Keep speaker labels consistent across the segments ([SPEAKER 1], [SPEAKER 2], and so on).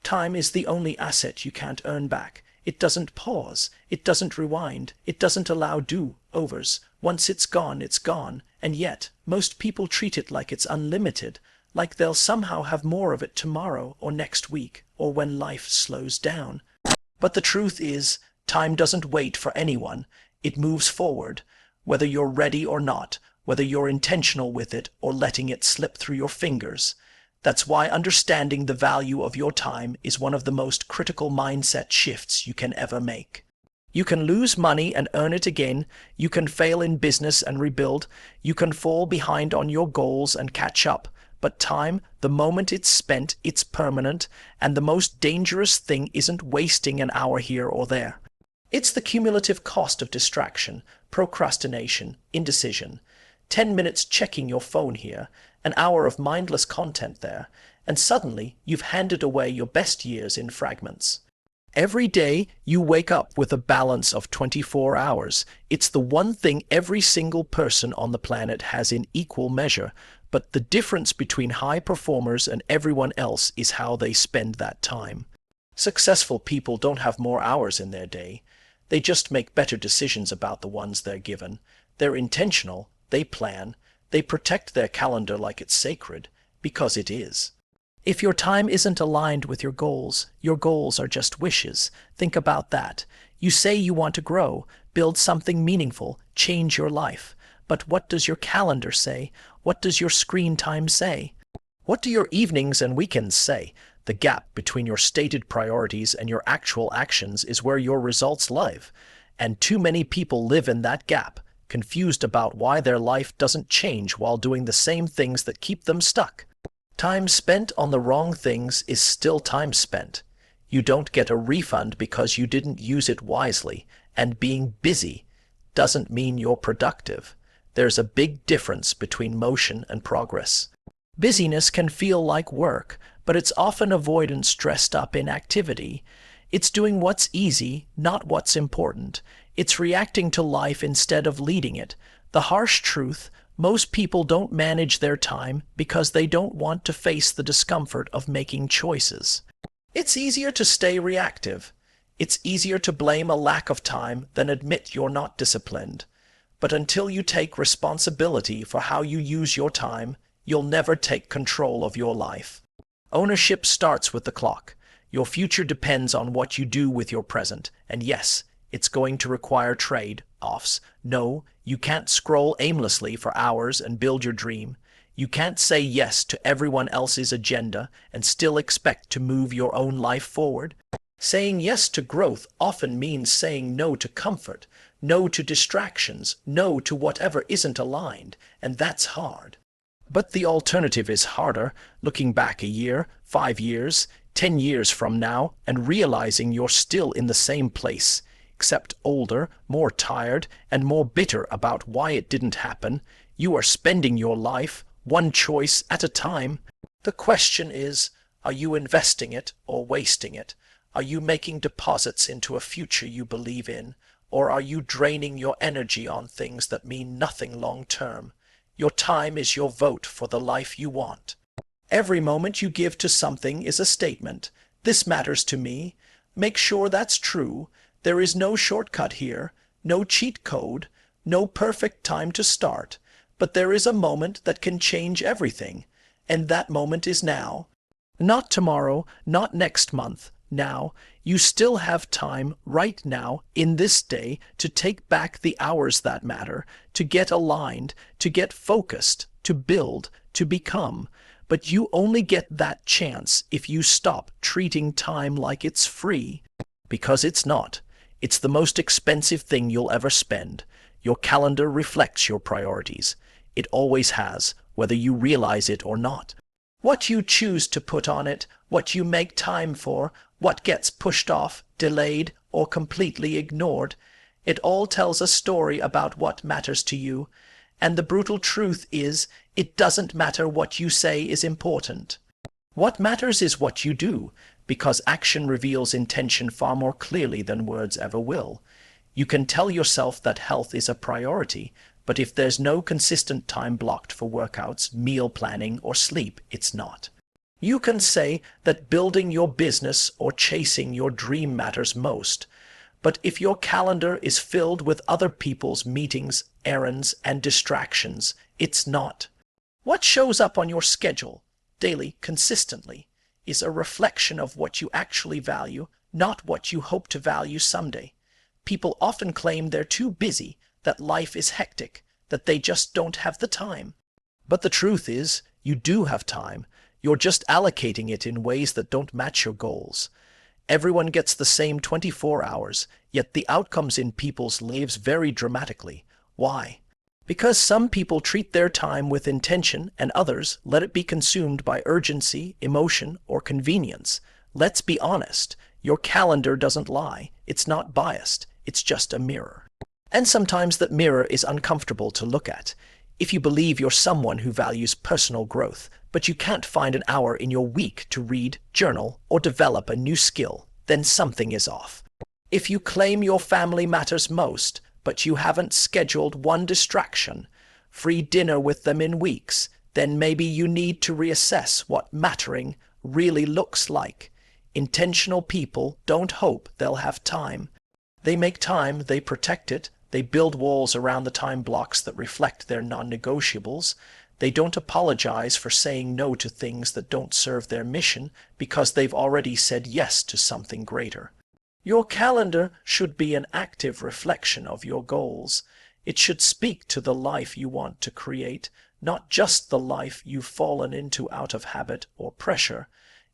[SPEAKER 1] Time is the only asset you can't earn back. It doesn't pause. It doesn't rewind. It doesn't allow do-overs. Once it's gone, and yet most people treat it like it's unlimited, like they'll somehow have more of it tomorrow or next week or when life slows down. But the truth is, time doesn't wait for anyone. It moves forward, whether you're ready or not, whether you're intentional with it or letting it slip through your fingers. That's why understanding the value of your time is one of the most critical mindset shifts you can ever make. You can lose money and earn it again. You can fail in business and rebuild. You can fall behind on your goals and catch up. But time, the moment it's spent, it's permanent, and the most dangerous thing isn't wasting an hour here or there. It's the cumulative cost of distraction, procrastination, indecision. 10 minutes checking your phone here, an hour of mindless content there, and suddenly you've handed away your best years in fragments. Every day you wake up with a balance of 24 hours. It's the one thing every single person on the planet has in equal measure, but the difference between high performers and everyone else is how they spend that time. Successful people don't have more hours in their day. They just make better decisions about the ones they're given. They're intentional, they plan, they protect their calendar like it's sacred, because it is. If your time isn't aligned with your goals are just wishes. Think about that. You say you want to grow, build something meaningful, change your life. But what does your calendar say? What does your screen time say? What do your evenings and weekends say? The gap between your stated priorities and your actual actions is where your results live. And too many people live in that gap, confused about why their life doesn't change while doing the same things that keep them stuck. Time spent on the wrong things is still time spent. You don't get a refund because you didn't use it wisely, and being busy doesn't mean you're productive. There's a big difference between motion and progress. Busyness can feel like work, but it's often avoidance dressed up in activity. It's doing what's easy, not what's important. It's reacting to life instead of leading it. The harsh truth, most people don't manage their time because they don't want to face the discomfort of making choices. It's easier to stay reactive. It's easier to blame a lack of time than admit you're not disciplined. But until you take responsibility for how you use your time, you'll never take control of your life. Ownership starts with the clock. Your future depends on what you do with your present. And yes, it's going to require trade-offs. No, you can't scroll aimlessly for hours and build your dream. You can't say yes to everyone else's agenda and still expect to move your own life forward. Saying yes to growth often means saying no to comfort, no to distractions, no to whatever isn't aligned, and that's hard. But the alternative is harder, looking back a year, 5 years, 10 years from now, and realizing you're still in the same place, except older, more tired, and more bitter about why it didn't happen. You are spending your life, one choice at a time. The question is, are you investing it or wasting it? Are you making deposits into a future you believe in, or are you draining your energy on things that mean nothing long term? Your time is your vote for the life you want. Every moment you give to something is a statement. This matters to me. Make sure that's true. There is no shortcut here, no cheat code, no perfect time to start. But there is a moment that can change everything, and that moment is now. Not tomorrow, not next month. Now, you still have time right now, in this day, to take back the hours that matter, to get aligned, to get focused, to build, to become. But you only get that chance if you stop treating time like it's free. Because it's not. It's the most expensive thing you'll ever spend. Your calendar reflects your priorities. It always has, whether you realize it or not. What you choose to put on it, what you make time for, what gets pushed off, delayed, or completely ignored, it all tells a story about what matters to you. And the brutal truth is, it doesn't matter what you say is important. What matters is what you do, because action reveals intention far more clearly than words ever will. You can tell yourself that health is a priority, but if there's no consistent time blocked for workouts, meal planning, or sleep, it's not. You can say that building your business or chasing your dream matters most, but if your calendar is filled with other people's meetings, errands, and distractions, it's not. What shows up on your schedule, daily, consistently, is a reflection of what you actually value, not what you hope to value someday. People often claim they're too busy, that life is hectic, that they just don't have the time. But the truth is, you do have time. You're just allocating it in ways that don't match your goals. Everyone gets the same 24 hours, yet the outcomes in people's lives vary dramatically. Why? Because some people treat their time with intention and others let it be consumed by urgency, emotion, or convenience. Let's be honest, your calendar doesn't lie. It's not biased. It's just a mirror. And sometimes that mirror is uncomfortable to look at. If you believe you're someone who values personal growth, but you can't find an hour in your week to read, journal, or develop a new skill, then something is off. If you claim your family matters most, but you haven't scheduled one distraction, free dinner with them in weeks, then maybe you need to reassess what mattering really looks like. Intentional people don't hope they'll have time. They make time, they protect it, they build walls around the time blocks that reflect their non-negotiables. They don't apologize for saying no to things that don't serve their mission because they've already said yes to something greater. Your calendar should be an active reflection of your goals. It should speak to the life you want to create, not just the life you've fallen into out of habit or pressure.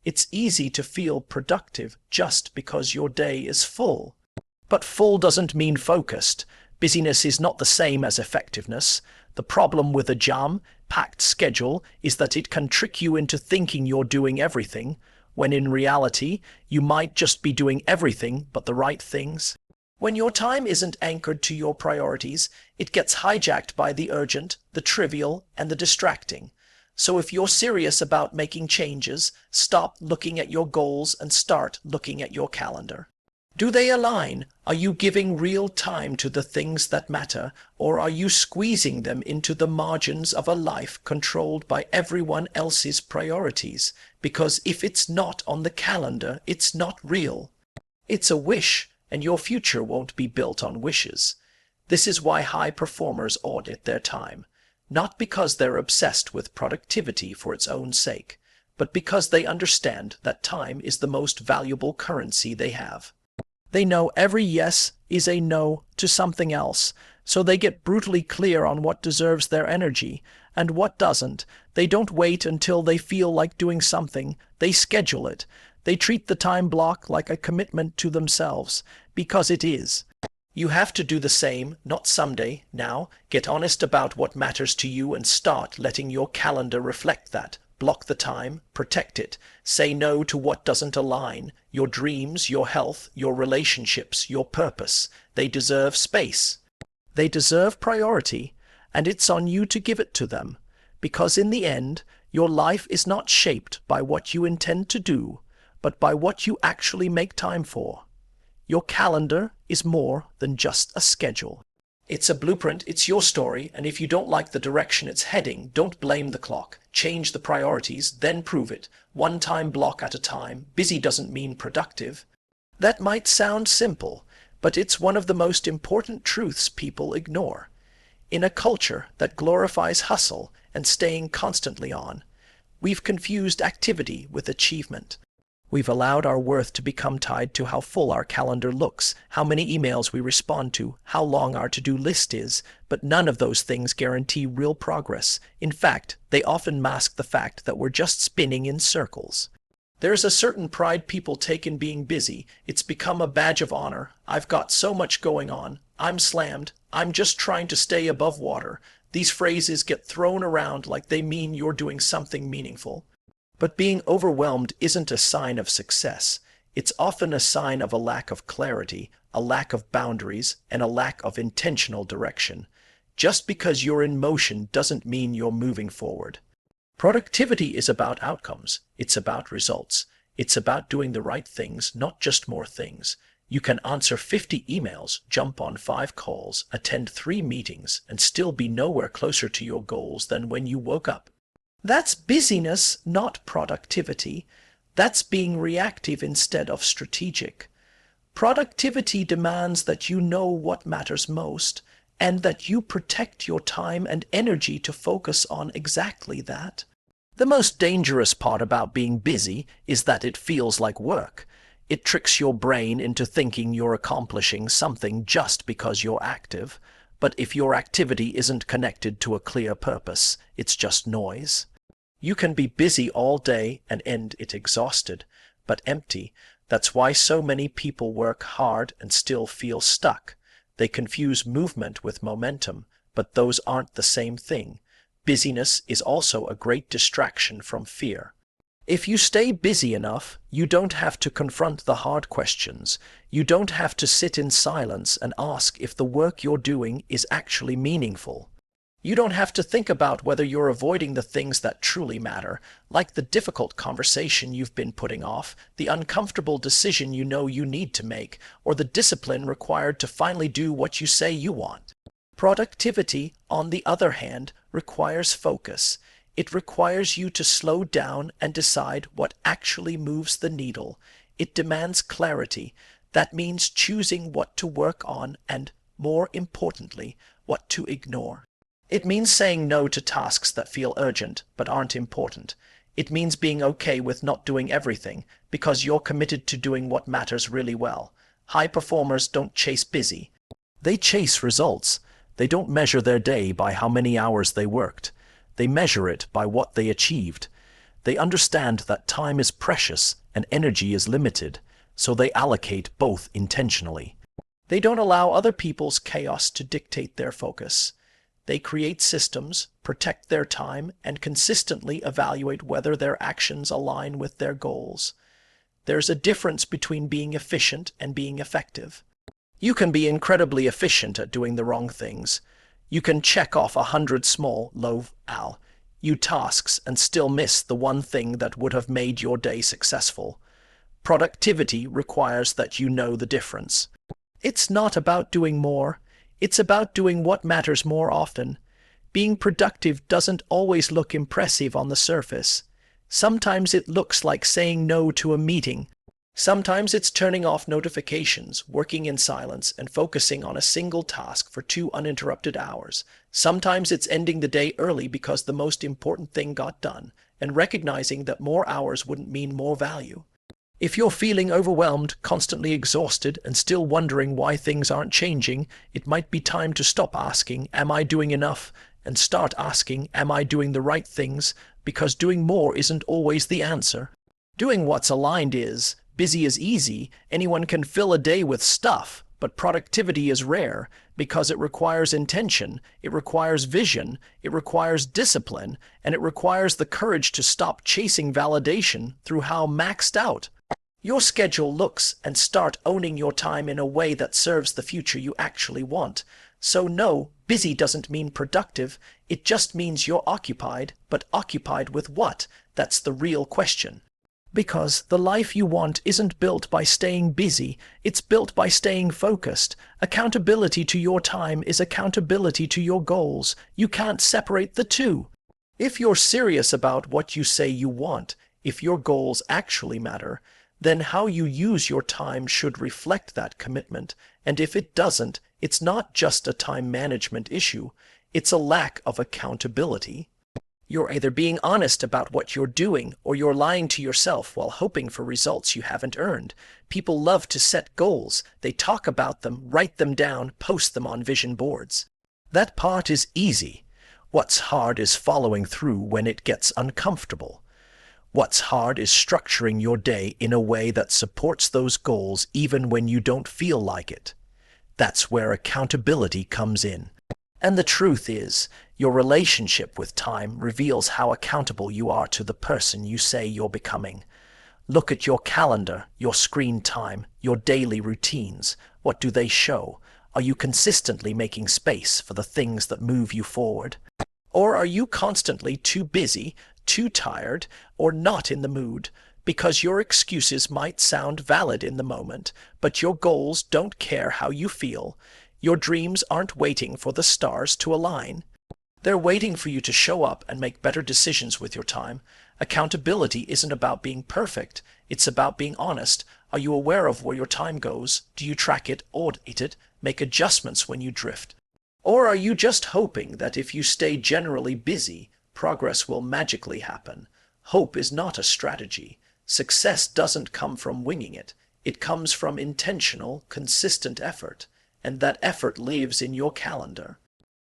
[SPEAKER 1] It's easy to feel productive just because your day is full. But full doesn't mean focused. Busyness is not the same as effectiveness. The problem with a jam-packed schedule is that it can trick you into thinking you're doing everything, when in reality, you might just be doing everything but the right things. When your time isn't anchored to your priorities, it gets hijacked by the urgent, the trivial, and the distracting. So if you're serious about making changes, stop looking at your goals and start looking at your calendar. Do they align? Are you giving real time to the things that matter, or are you squeezing them into the margins of a life controlled by everyone else's priorities? Because if it's not on the calendar, it's not real. It's a wish, and your future won't be built on wishes. This is why high performers audit their time, not because they're obsessed with productivity for its own sake, but because they understand that time is the most valuable currency they have. They know every yes is a no to something else, so they get brutally clear on what deserves their energy and what doesn't. They don't wait until they feel like doing something. They schedule it. They treat the time block like a commitment to themselves, because it is. You have to do the same, not someday. Now, get honest about what matters to you and start letting your calendar reflect that. Block the time, protect it, say no to what doesn't align. Your dreams, your health, your relationships, your purpose. They deserve space. They deserve priority, and it's on you to give it to them. Because in the end, your life is not shaped by what you intend to do, but by what you actually make time for. Your calendar is more than just a schedule. It's a blueprint, it's your story, and if you don't like the direction it's heading, don't blame the clock. Change the priorities, then prove it. One time block at a time. Busy doesn't mean productive. That might sound simple, but it's one of the most important truths people ignore. In a culture that glorifies hustle and staying constantly on, we've confused activity with achievement. We've allowed our worth to become tied to how full our calendar looks, how many emails we respond to, how long our to-do list is, but none of those things guarantee real progress. In fact, they often mask the fact that we're just spinning in circles. There's a certain pride people take in being busy. It's become a badge of honor. I've got so much going on. I'm slammed. I'm just trying to stay above water. These phrases get thrown around like they mean you're doing something meaningful. But being overwhelmed isn't a sign of success. It's often a sign of a lack of clarity, a lack of boundaries, and a lack of intentional direction. Just because you're in motion doesn't mean you're moving forward. Productivity is about outcomes. It's about results. It's about doing the right things, not just more things. You can answer 50 emails, jump on 5 calls, attend 3 meetings, and still be nowhere closer to your goals than when you woke up. That's busyness, not productivity. That's being reactive instead of strategic. Productivity demands that you know what matters most and that you protect your time and energy to focus on exactly that. The most dangerous part about being busy is that it feels like work. It tricks your brain into thinking you're accomplishing something just because you're active. But if your activity isn't connected to a clear purpose, it's just noise. You can be busy all day and end it exhausted, but empty. That's why so many people work hard and still feel stuck. They confuse movement with momentum, but those aren't the same thing. Busyness is also a great distraction from fear. If you stay busy enough, you don't have to confront the hard questions. You don't have to sit in silence and ask if the work you're doing is actually meaningful. You don't have to think about whether you're avoiding the things that truly matter, like the difficult conversation you've been putting off, the uncomfortable decision you know you need to make, or the discipline required to finally do what you say you want. Productivity, on the other hand, requires focus. It requires you to slow down and decide what actually moves the needle. It demands clarity. That means choosing what to work on and, more importantly, what to ignore. It means saying no to tasks that feel urgent but aren't important. It means being okay with not doing everything because you're committed to doing what matters really well. High performers don't chase busy. They chase results. They don't measure their day by how many hours they worked. They measure it by what they achieved. They understand that time is precious and energy is limited, so they allocate both intentionally. They don't allow other people's chaos to dictate their focus. They create systems, protect their time, and consistently evaluate whether their actions align with their goals. There's a difference between being efficient and being effective. You can be incredibly efficient at doing the wrong things. You can check off 100 small, low-value tasks and still miss the one thing that would have made your day successful. Productivity requires that you know the difference. It's not about doing more. It's about doing what matters more often. Being productive doesn't always look impressive on the surface. Sometimes it looks like saying no to a meeting. Sometimes it's turning off notifications, working in silence, and focusing on a single task for 2 uninterrupted hours. Sometimes it's ending the day early because the most important thing got done, and recognizing that more hours wouldn't mean more value. If you're feeling overwhelmed, constantly exhausted, and still wondering why things aren't changing, it might be time to stop asking, "Am I doing enough?" and start asking, "Am I doing the right things?" Because doing more isn't always the answer. Doing what's aligned is. Busy is easy. Anyone can fill a day with stuff, but productivity is rare because it requires intention, it requires vision, it requires discipline, and it requires the courage to stop chasing validation through how maxed out your schedule looks and start owning your time in a way that serves the future you actually want. So no, busy doesn't mean productive. It just means you're occupied, but occupied with what? That's the real question. Because the life you want isn't built by staying busy, it's built by staying focused. Accountability to your time is accountability to your goals. You can't separate the two. If you're serious about what you say you want, if your goals actually matter, then how you use your time should reflect that commitment. And if it doesn't, it's not just a time management issue, it's a lack of accountability. You're either being honest about what you're doing or you're lying to yourself while hoping for results you haven't earned. People love to set goals. They talk about them, write them down, post them on vision boards. That part is easy. What's hard is following through when it gets uncomfortable. What's hard is structuring your day in a way that supports those goals even when you don't feel like it. That's where accountability comes in. And the truth is, your relationship with time reveals how accountable you are to the person you say you're becoming. Look at your calendar, your screen time, your daily routines. What do they show? Are you consistently making space for the things that move you forward? Or are you constantly too busy, too tired, or not in the mood? Because your excuses might sound valid in the moment, but your goals don't care how you feel. Your dreams aren't waiting for the stars to align. They're waiting for you to show up and make better decisions with your time. Accountability isn't about being perfect. It's about being honest. Are you aware of where your time goes? Do you track it, audit it, make adjustments when you drift? Or are you just hoping that if you stay generally busy, progress will magically happen? Hope is not a strategy. Success doesn't come from winging it. It comes from intentional, consistent effort, and that effort lives in your calendar.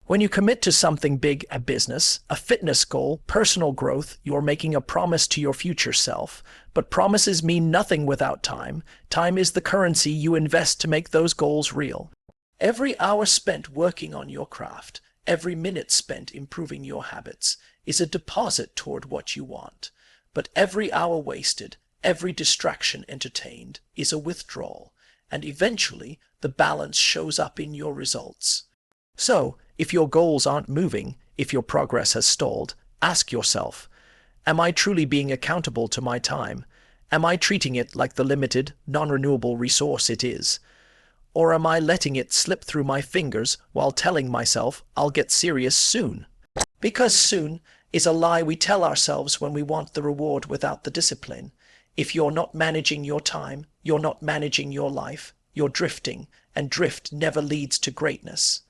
[SPEAKER 1] When you commit to something big, a business, a fitness goal, personal growth, you're making a promise to your future self. But promises mean nothing without time. Time is the currency you invest to make those goals real. Every hour spent working on your craft, every minute spent improving your habits, is a deposit toward what you want. But every hour wasted, every distraction entertained, is a withdrawal, and eventually the balance shows up in your results. So, if your goals aren't moving, if your progress has stalled, ask yourself, am I truly being accountable to my time? Am I treating it like the limited, non-renewable resource it is? Or am I letting it slip through my fingers while telling myself I'll get serious soon? Because soon is a lie we tell ourselves when we want the reward without the discipline. If you're not managing your time, you're not managing your life, you're drifting, and drift never leads to greatness.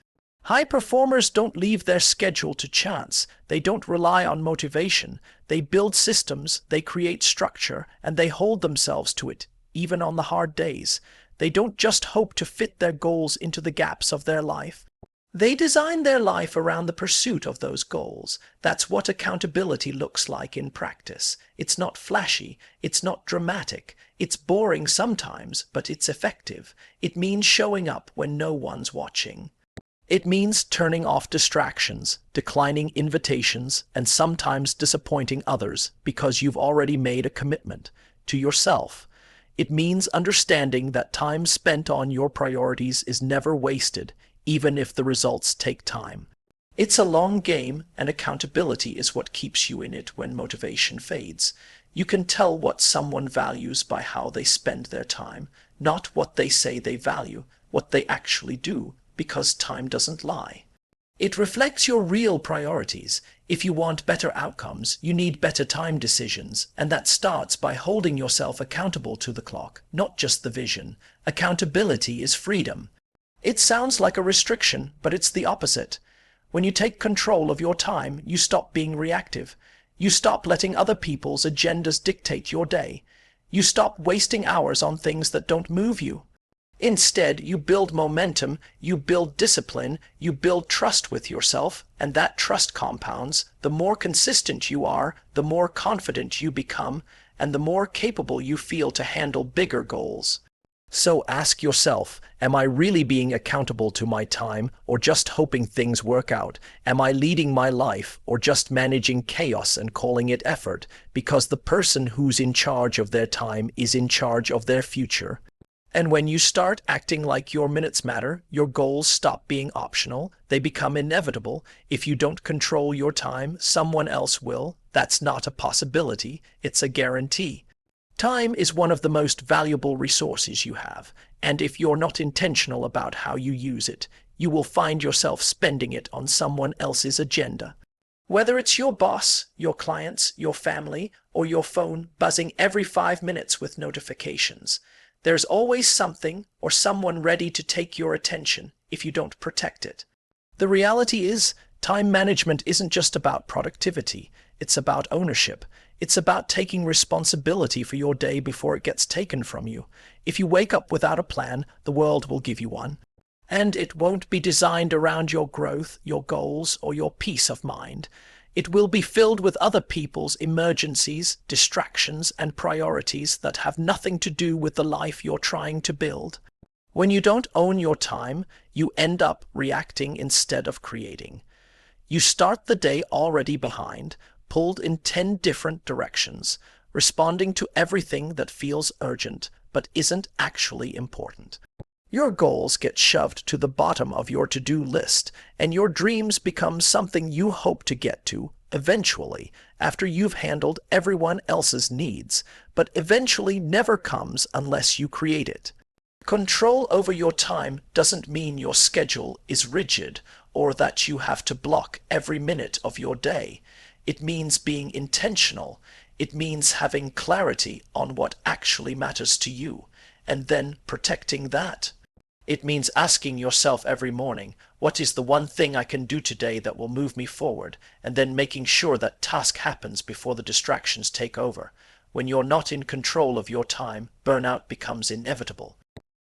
[SPEAKER 1] High performers don't leave their schedule to chance. They don't rely on motivation. They build systems, they create structure, and they hold themselves to it, even on the hard days. They don't just hope to fit their goals into the gaps of their life. They design their life around the pursuit of those goals. That's what accountability looks like in practice. It's not flashy, it's not dramatic, it's boring sometimes, but it's effective. It means showing up when no one's watching. It means turning off distractions, declining invitations, and sometimes disappointing others because you've already made a commitment to yourself. It means understanding that time spent on your priorities is never wasted, even if the results take time. It's a long game, and accountability is what keeps you in it when motivation fades. You can tell what someone values by how they spend their time, not what they say they value, what they actually do, because time doesn't lie. It reflects your real priorities. If you want better outcomes, you need better time decisions, and that starts by holding yourself accountable to the clock, not just the vision. Accountability is freedom. It sounds like a restriction, but it's the opposite. When you take control of your time, you stop being reactive. You stop letting other people's agendas dictate your day. You stop wasting hours on things that don't move you. Instead, you build momentum, you build discipline, you build trust with yourself, and that trust compounds. The more consistent you are, the more confident you become, and the more capable you feel to handle bigger goals. So ask yourself, am I really being accountable to my time, or just hoping things work out? Am I leading my life, or just managing chaos and calling it effort? Because the person who's in charge of their time is in charge of their future. And when you start acting like your minutes matter, your goals stop being optional, they become inevitable. If you don't control your time, someone else will. That's not a possibility, it's a guarantee. Time is one of the most valuable resources you have, and if you're not intentional about how you use it, you will find yourself spending it on someone else's agenda. Whether it's your boss, your clients, your family, or your phone buzzing every 5 minutes with notifications, there's always something or someone ready to take your attention if you don't protect it. The reality is, time management isn't just about productivity, it's about ownership. It's about taking responsibility for your day before it gets taken from you. If you wake up without a plan, the world will give you one. And it won't be designed around your growth, your goals, or your peace of mind. It will be filled with other people's emergencies, distractions, and priorities that have nothing to do with the life you're trying to build. When you don't own your time, you end up reacting instead of creating. You start the day already behind, pulled in 10 different directions, responding to everything that feels urgent but isn't actually important. Your goals get shoved to the bottom of your to-do list, and your dreams become something you hope to get to eventually, after you've handled everyone else's needs, but eventually never comes unless you create it. Control over your time doesn't mean your schedule is rigid or that you have to block every minute of your day. It means being intentional. It means having clarity on what actually matters to you, and then protecting that. It means asking yourself every morning, what is the one thing I can do today that will move me forward, and then making sure that task happens before the distractions take over. When you're not in control of your time, burnout becomes inevitable.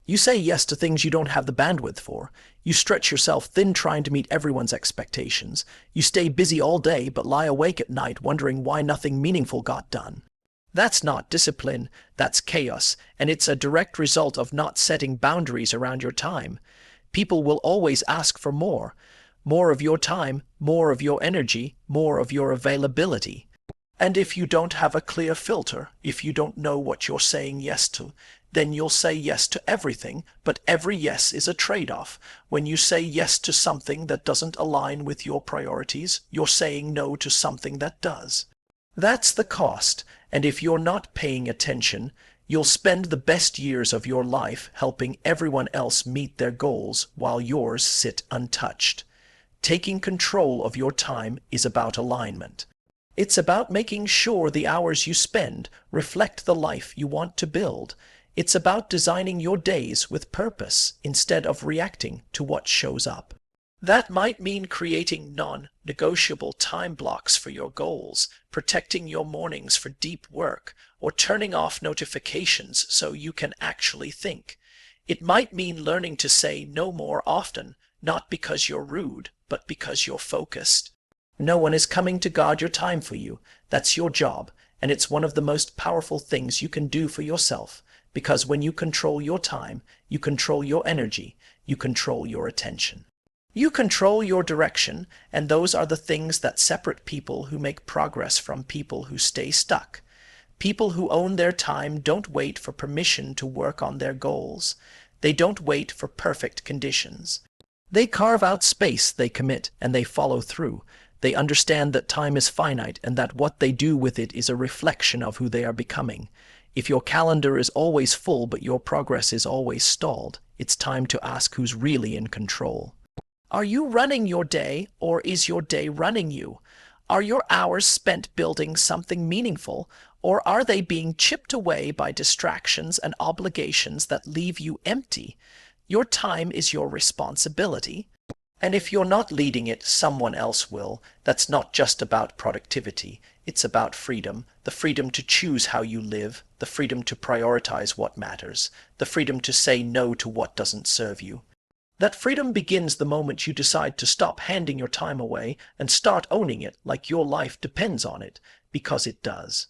[SPEAKER 1] You say yes to things you don't have the bandwidth for. You stretch yourself thin trying to meet everyone's expectations. You stay busy all day but lie awake at night wondering why nothing meaningful got done. That's not discipline, that's chaos, and it's a direct result of not setting boundaries around your time. People will always ask for more. More of your time, more of your energy, more of your availability. And if you don't have a clear filter, if you don't know what you're saying yes to, then you'll say yes to everything, but every yes is a trade-off. When you say yes to something that doesn't align with your priorities, you're saying no to something that does. That's the cost, and if you're not paying attention, you'll spend the best years of your life helping everyone else meet their goals while yours sit untouched. Taking control of your time is about alignment. It's about making sure the hours you spend reflect the life you want to build. It's about designing your days with purpose instead of reacting to what shows up. That might mean creating non-negotiable time blocks for your goals, protecting your mornings for deep work, or turning off notifications so you can actually think. It might mean learning to say no more often, not because you're rude, but because you're focused. No one is coming to guard your time for you. That's your job, and it's one of the most powerful things you can do for yourself, because when you control your time, you control your energy, you control your attention. You control your direction, and those are the things that separate people who make progress from people who stay stuck. People who own their time don't wait for permission to work on their goals. They don't wait for perfect conditions. They carve out space, they commit, and they follow through. They understand that time is finite and that what they do with it is a reflection of who they are becoming. If your calendar is always full but your progress is always stalled, it's time to ask who's really in control. Are you running your day, or is your day running you? Are your hours spent building something meaningful, or are they being chipped away by distractions and obligations that leave you empty? Your time is your responsibility. And if you're not leading it, someone else will. That's not just about productivity. It's about freedom. The freedom to choose how you live. The freedom to prioritize what matters. The freedom to say no to what doesn't serve you. That freedom begins the moment you decide to stop handing your time away and start owning it like your life depends on it, because it does.